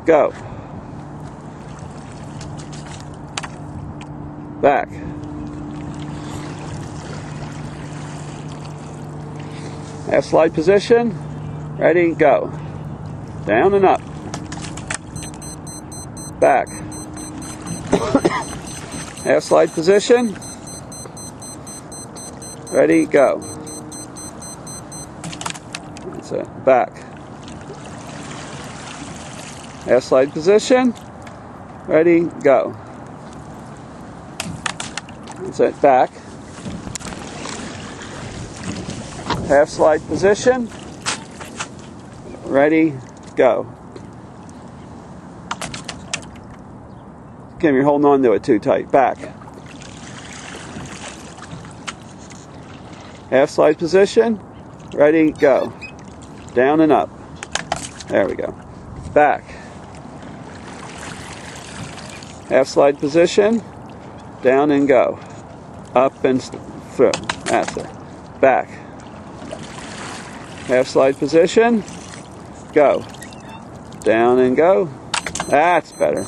Go. Back. Half slide position. Ready, go. Down and up. Back. Half slide position. Ready, go. That's it. Back. Half slide position. Ready, go. That's it. Back. Half slide position. Ready, go. Kim, you're holding on to it too tight. Back. Half slide position. Ready, go. Down and up. There we go. Back. Half slide position. Down and go. Up and through. That's it. Back. Half slide position. Go. Down and go. That's better.